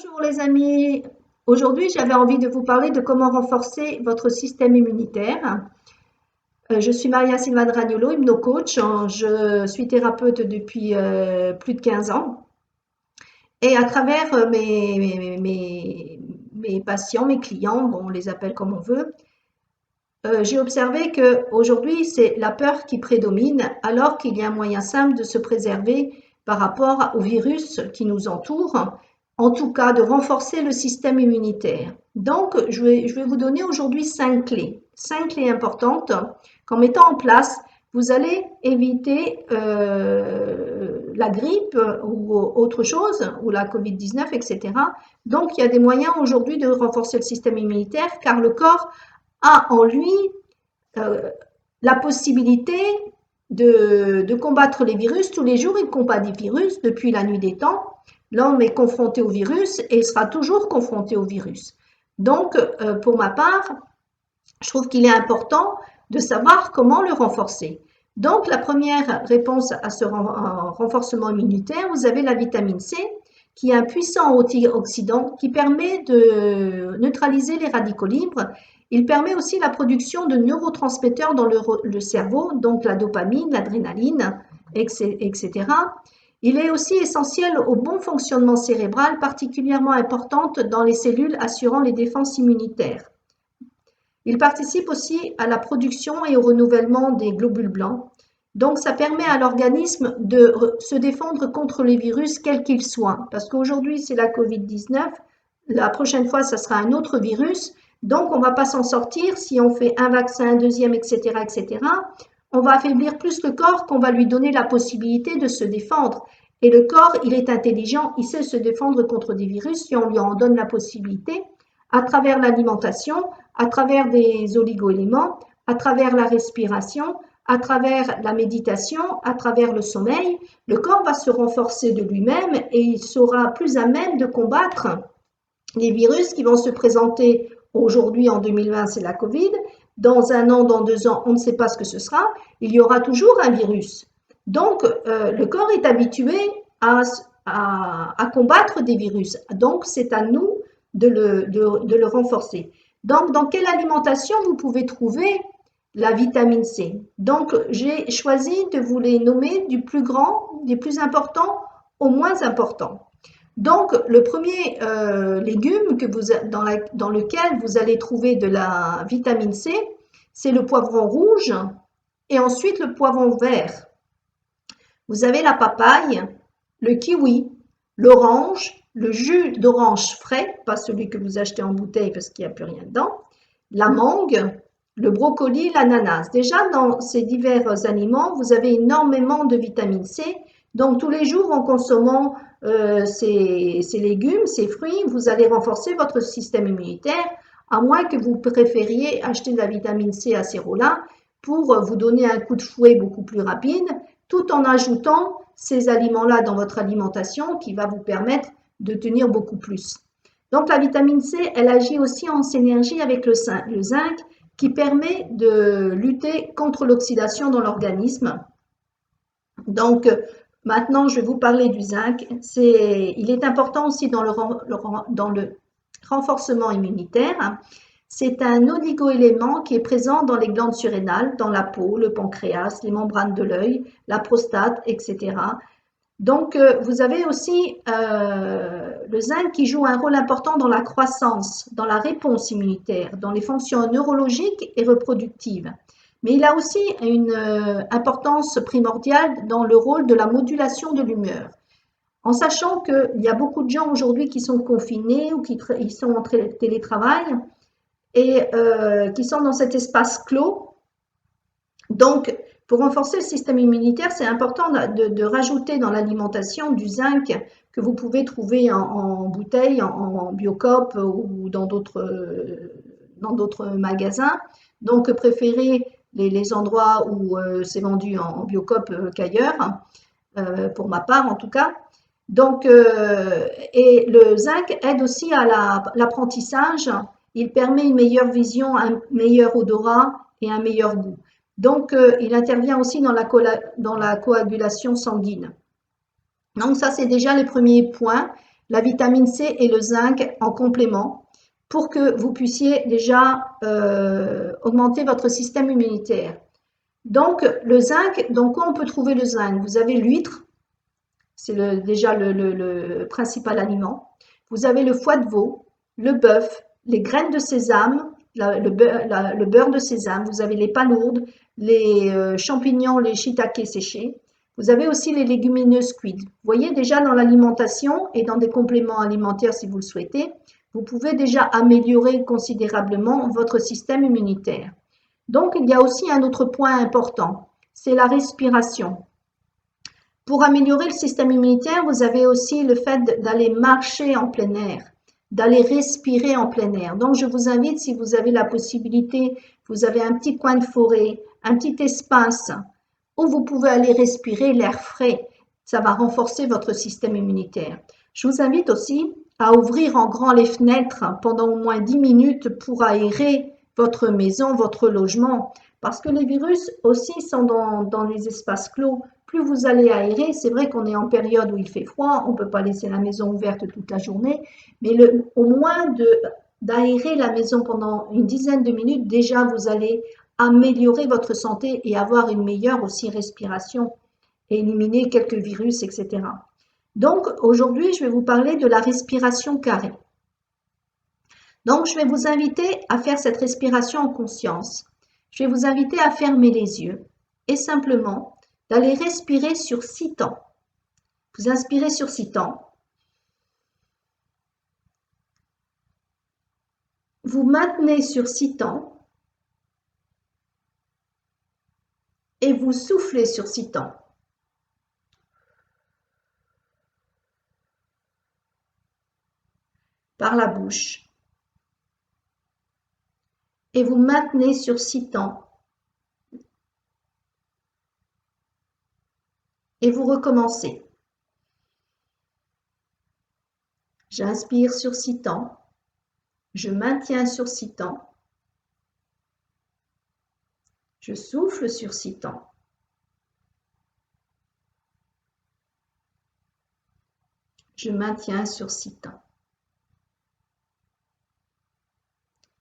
Bonjour les amis, aujourd'hui j'avais envie de vous parler de comment renforcer votre système immunitaire. Je suis Maria Silva Dragnolo, hypnocoach, je suis thérapeute depuis plus de 15 ans et à travers mes patients, mes clients, bon, on les appelle comme on veut, j'ai observé qu'aujourd'hui c'est la peur qui prédomine alors qu'il y a un moyen simple de se préserver par rapport au virus qui nous entoure, en tout cas de renforcer le système immunitaire. Donc je vais vous donner aujourd'hui 5 clés importantes qu'en mettant en place, vous allez éviter la grippe ou autre chose, ou la Covid-19, etc. Donc il y a des moyens aujourd'hui de renforcer le système immunitaire car le corps a en lui la possibilité de combattre les virus. Tous les jours, il combat des virus depuis la nuit des temps. L'homme est confronté au virus et il sera toujours confronté au virus. Donc, pour ma part, je trouve qu'il est important de savoir comment le renforcer. Donc, la première réponse à ce renforcement immunitaire, vous avez la vitamine C, qui est un puissant antioxydant qui permet de neutraliser les radicaux libres. Il permet aussi la production de neurotransmetteurs dans le cerveau, donc la dopamine, l'adrénaline, etc. Il est aussi essentiel au bon fonctionnement cérébral, particulièrement importante dans les cellules assurant les défenses immunitaires. Il participe aussi à la production et au renouvellement des globules blancs. Donc, ça permet à l'organisme de se défendre contre les virus, quels qu'ils soient. Parce qu'aujourd'hui, c'est la Covid-19. La prochaine fois, ça sera un autre virus. Donc, on ne va pas s'en sortir si on fait un vaccin, un deuxième, etc., etc. On va affaiblir plus le corps qu'on va lui donner la possibilité de se défendre. Et le corps, il est intelligent, il sait se défendre contre des virus si on lui en donne la possibilité à travers l'alimentation, à travers des oligo-éléments, à travers la respiration, à travers la méditation, à travers le sommeil. Le corps va se renforcer de lui-même et il sera plus à même de combattre les virus qui vont se présenter aujourd'hui en 2020, c'est la Covid. Dans un an, dans 2 ans, on ne sait pas ce que ce sera. Il y aura toujours un virus. Donc, le corps est habitué à combattre des virus. Donc, c'est à nous de le renforcer. Donc, dans quelle alimentation vous pouvez trouver la vitamine C? Donc, j'ai choisi de vous les nommer du plus grand, des plus importants au moins important. Donc, le premier légume dans lequel vous allez trouver de la vitamine C, c'est le poivron rouge et ensuite le poivron vert. Vous avez la papaye, le kiwi, l'orange, le jus d'orange frais, pas celui que vous achetez en bouteille parce qu'il n'y a plus rien dedans, la mangue, le brocoli, l'ananas. Déjà, dans ces divers aliments, vous avez énormément de vitamine C. Donc, tous les jours, en consommant ces légumes, ces fruits, vous allez renforcer votre système immunitaire, à moins que vous préfériez acheter de la vitamine C à Cérola pour vous donner un coup de fouet beaucoup plus rapide, tout en ajoutant ces aliments-là dans votre alimentation qui va vous permettre de tenir beaucoup plus. Donc la vitamine C, elle agit aussi en synergie avec le zinc qui permet de lutter contre l'oxydation dans l'organisme. Donc maintenant, je vais vous parler du zinc. Il est important aussi dans le renforcement immunitaire. C'est un oligo-élément qui est présent dans les glandes surrénales, dans la peau, le pancréas, les membranes de l'œil, la prostate, etc. Donc, vous avez aussi le zinc qui joue un rôle important dans la croissance, dans la réponse immunitaire, dans les fonctions neurologiques et reproductives. Mais il a aussi une importance primordiale dans le rôle de la modulation de l'humeur. En sachant qu'il y a beaucoup de gens aujourd'hui qui sont confinés ou qui sont en télétravail et qui sont dans cet espace clos. Donc, pour renforcer le système immunitaire, c'est important de rajouter dans l'alimentation du zinc que vous pouvez trouver en bouteille, en Biocoop ou dans d'autres magasins. Donc, préférez les endroits où c'est vendu en Biocoop qu'ailleurs, pour ma part en tout cas. Donc, et le zinc aide aussi à l'apprentissage. Il permet une meilleure vision, un meilleur odorat et un meilleur goût. Donc, il intervient aussi dans la coagulation sanguine. Donc, ça, c'est déjà les premiers points. la vitamine C et le zinc en complément pour que vous puissiez déjà augmenter votre système immunitaire. Donc, le zinc, donc où on peut trouver le zinc? Vous avez l'huître, c'est déjà le principal aliment. Vous avez le foie de veau, le bœuf, les graines de sésame, le beurre de sésame, vous avez les palourdes, les champignons, les shiitake séchés. Vous avez aussi les légumineuses cuites. Vous voyez déjà dans l'alimentation et dans des compléments alimentaires si vous le souhaitez, vous pouvez déjà améliorer considérablement votre système immunitaire. Donc, il y a aussi un autre point important, c'est la respiration. Pour améliorer le système immunitaire, vous avez aussi le fait d'aller marcher en plein air, d'aller respirer en plein air. Donc, je vous invite, si vous avez la possibilité, vous avez un petit coin de forêt, un petit espace où vous pouvez aller respirer l'air frais. Ça va renforcer votre système immunitaire. Je vous invite aussi à ouvrir en grand les fenêtres pendant au moins 10 minutes pour aérer votre maison, votre logement. Parce que les virus aussi sont dans les espaces clos. Plus vous allez aérer, c'est vrai qu'on est en période où il fait froid, on ne peut pas laisser la maison ouverte toute la journée, mais au moins d'aérer la maison pendant une dizaine de minutes, déjà vous allez améliorer votre santé et avoir une meilleure aussi respiration, et éliminer quelques virus, etc. Donc aujourd'hui, je vais vous parler de la respiration carrée. Donc je vais vous inviter à faire cette respiration en conscience. Je vais vous inviter à fermer les yeux et simplement d'aller respirer sur 6 temps. Vous inspirez sur 6 temps. Vous maintenez sur 6 temps. Et vous soufflez sur 6 temps. Par la bouche. Et vous maintenez sur 6 temps. Et vous recommencez. J'inspire sur 6 temps. Je maintiens sur 6 temps. Je souffle sur 6 temps. Je maintiens sur 6 temps.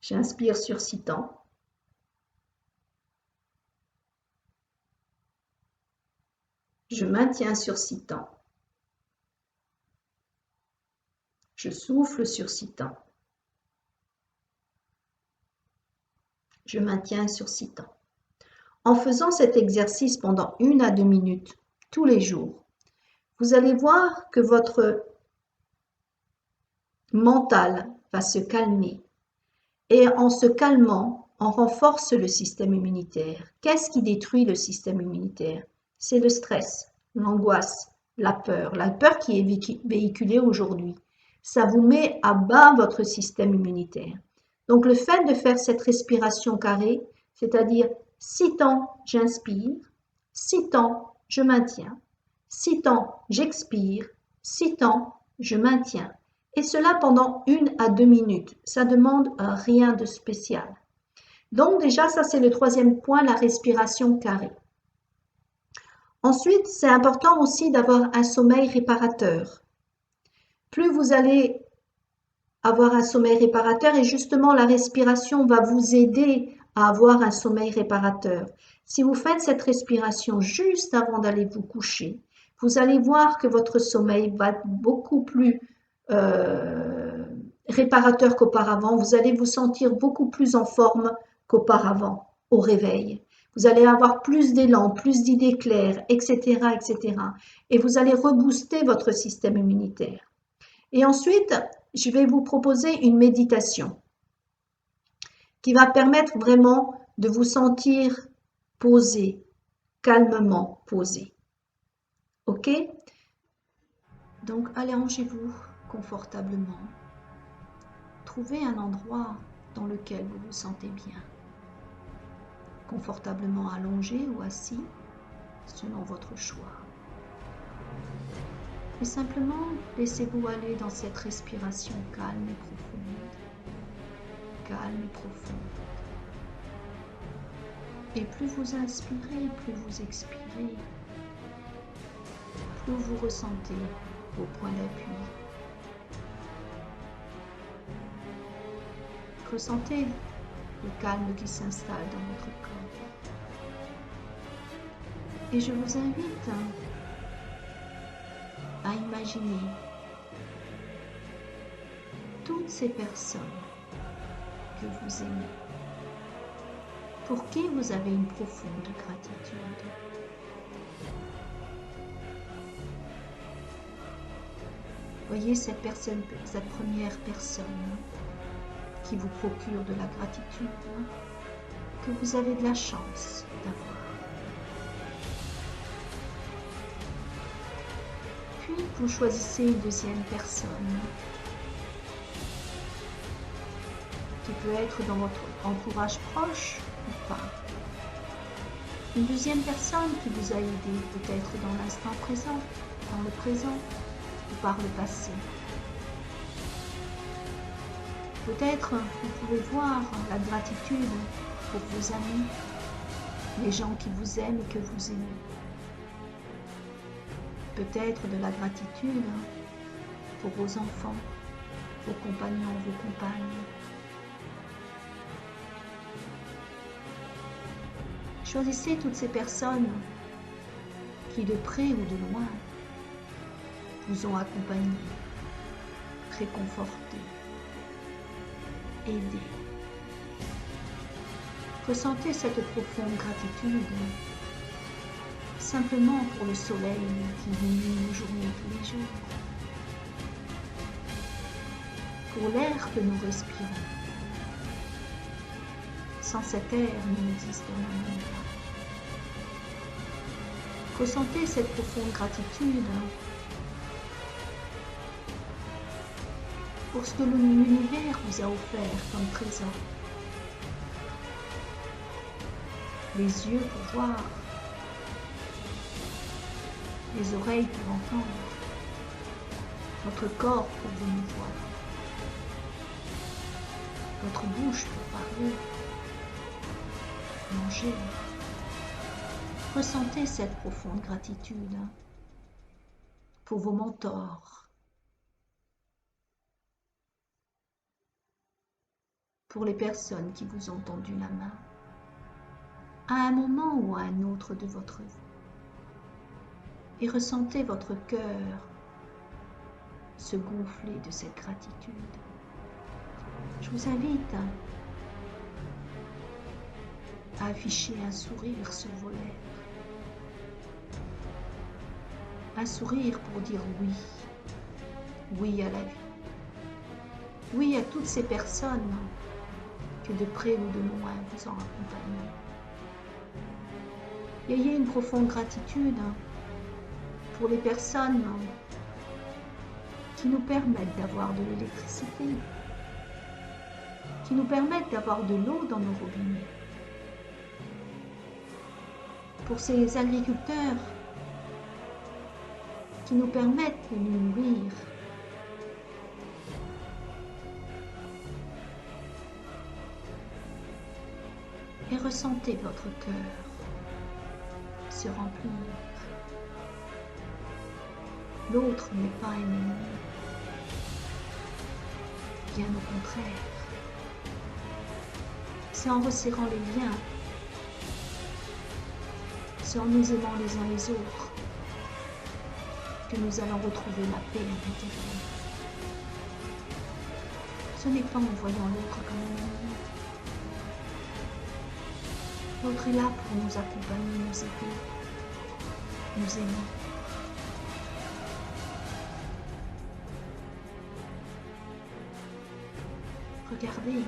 J'inspire sur 6 temps. Je maintiens sur 6 temps. Je souffle sur 6 temps. Je maintiens sur 6 temps. En faisant cet exercice pendant 1 à 2 minutes tous les jours, vous allez voir que votre mental va se calmer. Et en se calmant, on renforce le système immunitaire. Qu'est-ce qui détruit le système immunitaire? C'est le stress, l'angoisse, la peur qui est véhiculée aujourd'hui. Ça vous met à bas votre système immunitaire. Donc le fait de faire cette respiration carrée, c'est-à-dire 6 temps j'inspire, 6 temps je maintiens, 6 temps j'expire, 6 temps je maintiens. Et cela pendant 1 à 2 minutes. Ça demande rien de spécial. Donc déjà, ça c'est le troisième point, la respiration carrée. Ensuite, c'est important aussi d'avoir un sommeil réparateur. Plus vous allez avoir un sommeil réparateur, et justement la respiration va vous aider à avoir un sommeil réparateur. Si vous faites cette respiration juste avant d'aller vous coucher, vous allez voir que votre sommeil va être beaucoup plus réparateur qu'auparavant. Vous allez vous sentir beaucoup plus en forme qu'auparavant au réveil. Vous allez avoir plus d'élan, plus d'idées claires, etc., etc. Et vous allez rebooster votre système immunitaire. Et ensuite, je vais vous proposer une méditation qui va permettre vraiment de vous sentir posé, calmement posé. OK? Donc, allongez-vous confortablement. Trouvez un endroit dans lequel vous vous sentez bien. Confortablement allongé ou assis, selon votre choix. Et simplement, laissez-vous aller dans cette respiration calme et profonde. Calme et profonde. Et plus vous inspirez, plus vous expirez, plus vous ressentez vos points d'appui, Ressentez le calme qui s'installe dans votre corps. Et je vous invite à imaginer toutes ces personnes que vous aimez, pour qui vous avez une profonde gratitude. Voyez cette première personne qui vous procure de la gratitude, que vous avez de la chance d'avoir. Puis vous choisissez une deuxième personne qui peut être dans votre entourage proche ou pas. Une deuxième personne qui vous a aidé peut-être dans l'instant présent, dans le présent ou par le passé. Peut-être vous pouvez voir la gratitude pour vos amis, les gens qui vous aiment et que vous aimez. Peut-être de la gratitude pour vos enfants, vos compagnons, vos compagnes. Choisissez toutes ces personnes qui, de près ou de loin, vous ont accompagné, réconforté, aidé. Ressentez cette profonde gratitude simplement pour le soleil qui illumine nos journées tous les jours, pour l'air que nous respirons. Sans cet air, nous n'existerions pas. Ressentez cette profonde gratitude pour ce que l'univers vous a offert comme trésor. Les yeux pour voir, les oreilles pour entendre, votre corps pour vous mouvoir, votre bouche pour parler, manger. Ressentez cette profonde gratitude pour vos mentors, pour les personnes qui vous ont tendu la main, à un moment ou à un autre de votre vie. Et ressentez votre cœur se gonfler de cette gratitude. Je vous invite à afficher un sourire sur vos lèvres. Un sourire pour dire oui. Oui à la vie. Oui à toutes ces personnes que de près ou de loin vous ont accompagné. Ayez une profonde gratitude pour les personnes qui nous permettent d'avoir de l'électricité, qui nous permettent d'avoir de l'eau dans nos robinets, pour ces agriculteurs qui nous permettent de nous nourrir, et ressentez votre cœur se remplir. L'autre n'est pas un ennemi, bien au contraire. C'est en resserrant les liens, c'est en nous aimant les uns les autres que nous allons retrouver la paix intérieure. Ce n'est pas en voyant l'autre comme un ennemi. L'autre est là pour nous accompagner, nous aider, nous aimer. Regardez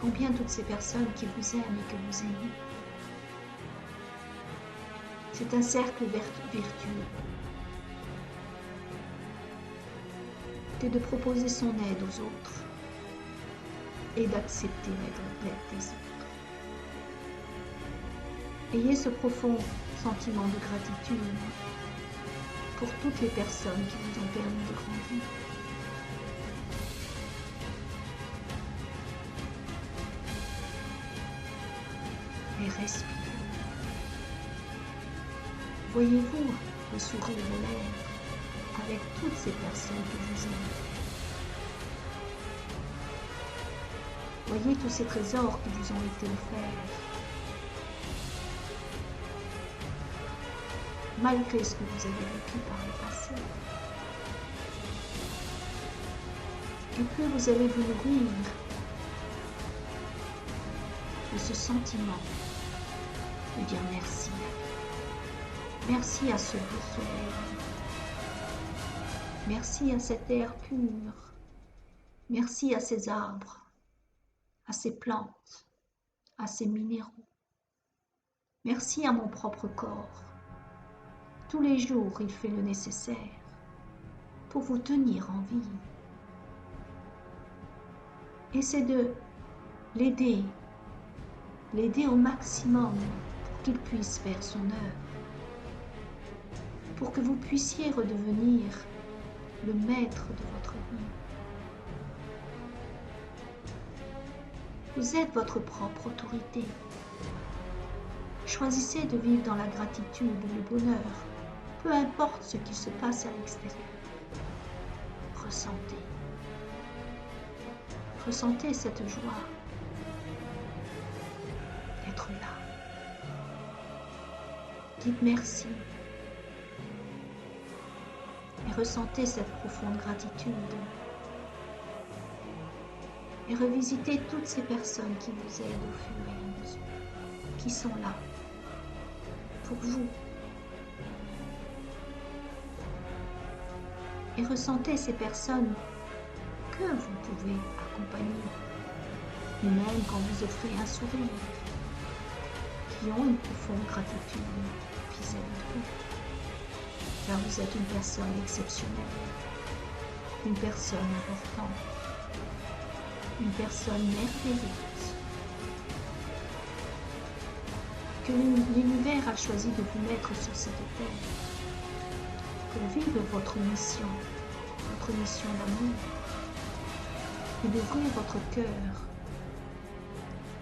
combien toutes ces personnes qui vous aiment et que vous aimez. C'est un cercle vertueux que de proposer son aide aux autres et d'accepter l'aide des autres. Ayez ce profond sentiment de gratitude pour toutes les personnes qui vous ont permis de grandir. Et respirez. Voyez-vous le sourire aux lèvres avec toutes ces personnes que vous aimez. Voyez tous ces trésors qui vous ont été offerts. Malgré ce que vous avez vécu par le passé. Et plus vous allez vous nourrir de ce sentiment de dire merci. Merci à ce beau soleil. Merci à cet air pur. Merci à ces arbres, à ces plantes, à ces minéraux. Merci à mon propre corps. Tous les jours, il fait le nécessaire pour vous tenir en vie. Et c'est de l'aider au maximum pour qu'il puisse faire son œuvre, pour que vous puissiez redevenir le maître de votre vie. Vous êtes votre propre autorité. Choisissez de vivre dans la gratitude, le bonheur, peu importe ce qui se passe à l'extérieur. Ressentez. Ressentez cette joie d'être là. Dites merci. Et ressentez cette profonde gratitude. Et revisitez toutes ces personnes qui vous aident au fur et à mesure, qui sont là pour vous. Et ressentez ces personnes que vous pouvez accompagner, ou même quand vous offrez un sourire, qui ont une profonde gratitude vis-à-vis de vous. Car vous êtes une personne exceptionnelle, une personne importante, une personne merveilleuse, que l'univers a choisi de vous mettre sur cette terre pour vivre votre mission d'amour, et d'ouvrir votre cœur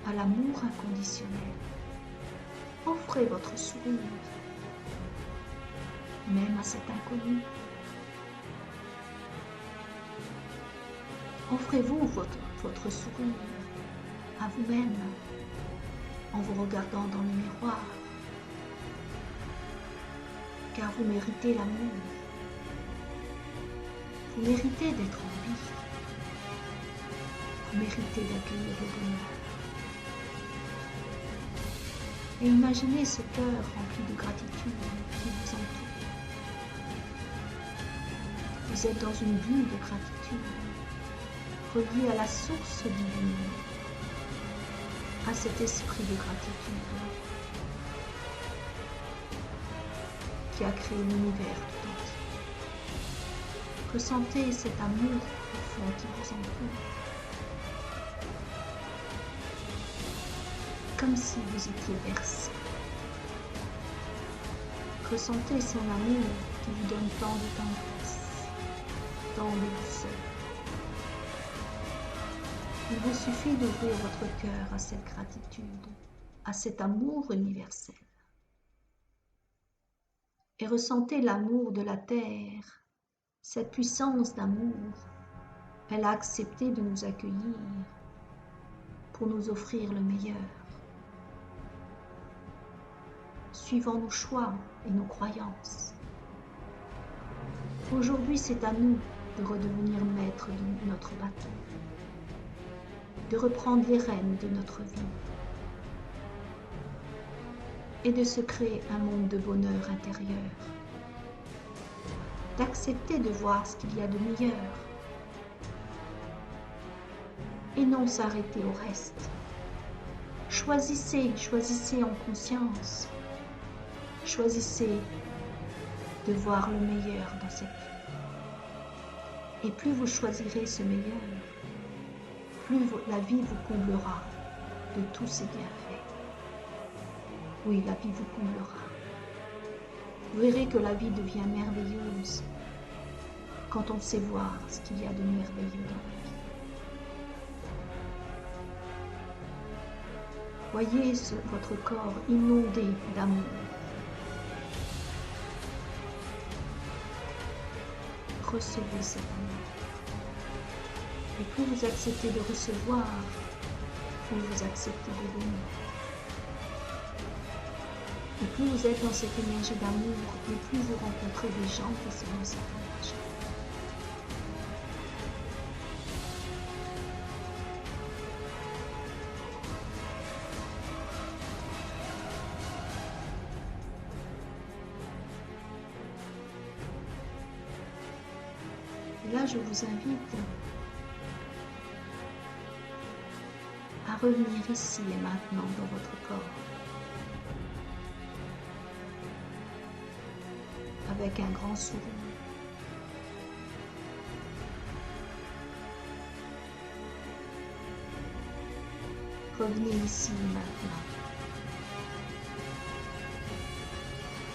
à l'amour inconditionnel. Offrez votre sourire, même à cet inconnu. Offrez-vous votre sourire à vous-même en vous regardant dans le miroir, car vous méritez l'amour. Vous méritez d'être en vie. Vous méritez d'accueillir le bonheur. Et imaginez ce cœur rempli de gratitude qui vous entoure. Vous êtes dans une bulle de gratitude, reliée à la source divine, à cet esprit de gratitude qui a créé l'univers tout entier. Ressentez cet amour profond qui vous entoure, comme si vous étiez bercé. Ressentez son amour qui vous donne tant de tendresse, tant de douceur. Il vous suffit d'ouvrir votre cœur à cette gratitude, à cet amour universel. Et ressentez l'amour de la terre, cette puissance d'amour. Elle a accepté de nous accueillir pour nous offrir le meilleur, suivant nos choix et nos croyances. Aujourd'hui, c'est à nous de redevenir maîtres de notre bateau, de reprendre les rênes de notre vie et de se créer un monde de bonheur intérieur, d'accepter de voir ce qu'il y a de meilleur et non s'arrêter au reste. Choisissez en conscience. Choisissez de voir le meilleur dans cette vie. Et plus vous choisirez ce meilleur, plus la vie vous comblera de tous ses bienfaits. Oui, la vie vous comblera. Vous verrez que la vie devient merveilleuse quand on sait voir ce qu'il y a de merveilleux dans la vie. Voyez votre corps inondé d'amour. Recevez cet amour. Et plus vous acceptez de recevoir, plus vous acceptez de l'aimer. Et plus vous êtes dans cette énergie d'amour, et plus vous rencontrez des gens qui sont dans cette énergie. Et là, je vous invite à revenir ici et maintenant dans votre corps, avec un grand sourire. Revenez ici et maintenant.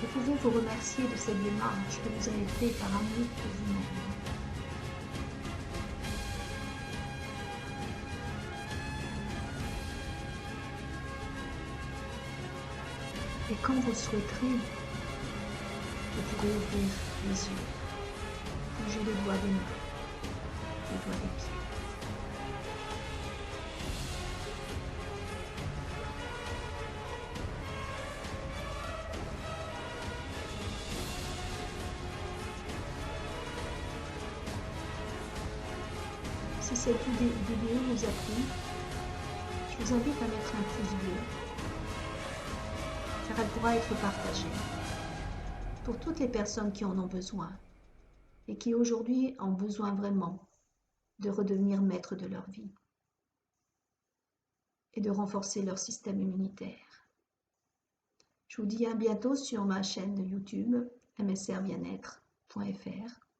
Vous pouvez vous remercier de cette démarche que vous avez faite par amour pour vous-même. Et quand vous souhaiterez, vous pourrez ouvrir les yeux, bouger les doigts des mains, les doigts des pieds. Si cette vidéo vous a plu, je vous invite à mettre un pouce bleu, car elle pourra être partagée pour toutes les personnes qui en ont besoin et qui aujourd'hui ont besoin vraiment de redevenir maîtres de leur vie et de renforcer leur système immunitaire. Je vous dis à bientôt sur ma chaîne de YouTube msrbienêtre.fr.